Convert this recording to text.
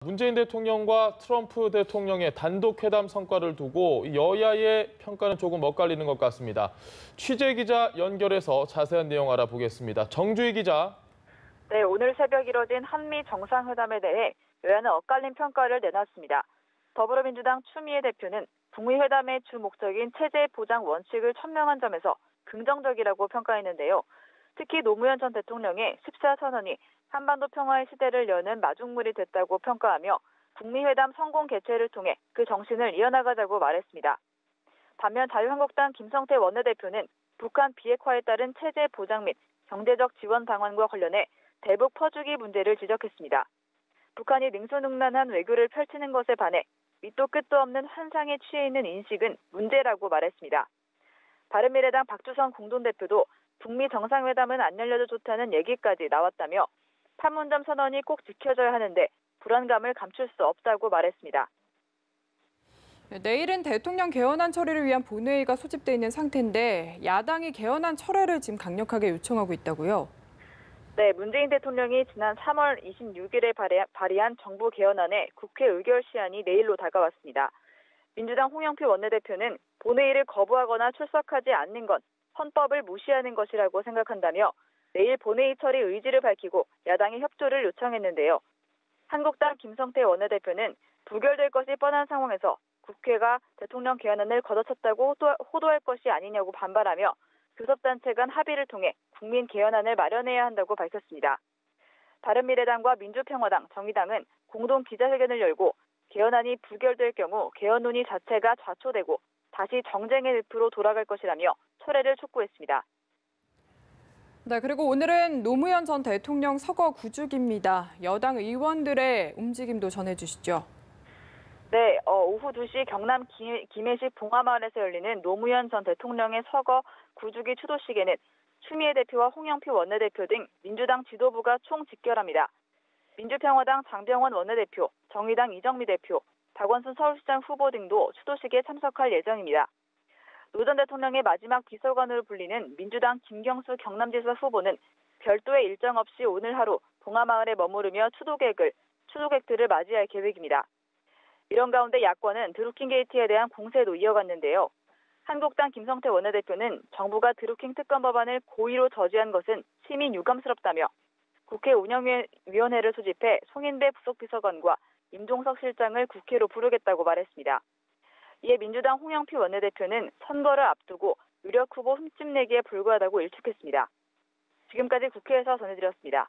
문재인 대통령과 트럼프 대통령의 단독 회담 성과를 두고 여야의 평가는 조금 엇갈리는 것 같습니다. 취재 기자 연결해서 자세한 내용 알아보겠습니다. 정주희 기자. 네, 오늘 새벽 이뤄진 한미 정상회담에 대해 여야는 엇갈린 평가를 내놨습니다. 더불어민주당 추미애 대표는 북미 회담의 주 목적인 체제 보장 원칙을 천명한 점에서 긍정적이라고 평가했는데요. 특히 노무현 전 대통령의 14선언이 한반도 평화의 시대를 여는 마중물이 됐다고 평가하며 북미 회담 성공 개최를 통해 그 정신을 이어나가자고 말했습니다. 반면 자유한국당 김성태 원내대표는 북한 비핵화에 따른 체제 보장 및 경제적 지원 방안과 관련해 대북 퍼주기 문제를 지적했습니다. 북한이 능수능란한 외교를 펼치는 것에 반해 밑도 끝도 없는 환상에 취해 있는 인식은 문제라고 말했습니다. 바른미래당 박주선 공동대표도 북미 정상회담은 안 열려도 좋다는 얘기까지 나왔다며 판문점 선언이 꼭 지켜져야 하는데 불안감을 감출 수 없다고 말했습니다. 내일은 대통령 개헌안 처리를 위한 본회의가 소집돼 있는 상태인데 야당이 개헌안 철회를 지금 강력하게 요청하고 있다고요? 네, 문재인 대통령이 지난 3월 26일에 발의한 정부 개헌안의 국회 의결 시한이 내일로 다가왔습니다. 민주당 홍영표 원내대표는 본회의를 거부하거나 출석하지 않는 건 헌법을 무시하는 것이라고 생각한다며 내일 본회의 처리 의지를 밝히고 야당의 협조를 요청했는데요. 한국당 김성태 원내대표는 부결될 것이 뻔한 상황에서 국회가 대통령 개헌안을 걷어찼다고 호도할 것이 아니냐고 반발하며 교섭단체 간 합의를 통해 국민 개헌안을 마련해야 한다고 밝혔습니다. 바른미래당과 민주평화당, 정의당은 공동 기자회견을 열고 개헌안이 부결될 경우 개헌 논의 자체가 좌초되고 다시 정쟁의 늪으로 돌아갈 것이라며 철회를 촉구했습니다. 네, 그리고 오늘은 노무현 전 대통령 서거 9주기입니다. 여당 의원들의 움직임도 전해주시죠. 네, 오후 2시 경남 김해시 봉화마을에서 열리는 노무현 전 대통령의 서거 9주기 추도식에는 추미애 대표와 홍영표 원내대표 등 민주당 지도부가 총 집결합니다. 민주평화당 장병원 원내대표, 정의당 이정미 대표, 박원순 서울시장 후보 등도 추도식에 참석할 예정입니다. 노 전 대통령의 마지막 비서관으로 불리는 민주당 김경수 경남지사 후보는 별도의 일정 없이 오늘 하루 봉화마을에 머무르며 추도객들을 맞이할 계획입니다. 이런 가운데 야권은 드루킹 게이트에 대한 공세도 이어갔는데요. 한국당 김성태 원내대표는 정부가 드루킹 특검 법안을 고의로 저지한 것은 시민 유감스럽다며 국회 운영위원회를 소집해 송인배 부속비서관과 임종석 실장을 국회로 부르겠다고 말했습니다. 이에 민주당 홍영표 원내대표는 선거를 앞두고 유력 후보 흠집내기에 불과하다고 일축했습니다. 지금까지 국회에서 전해드렸습니다.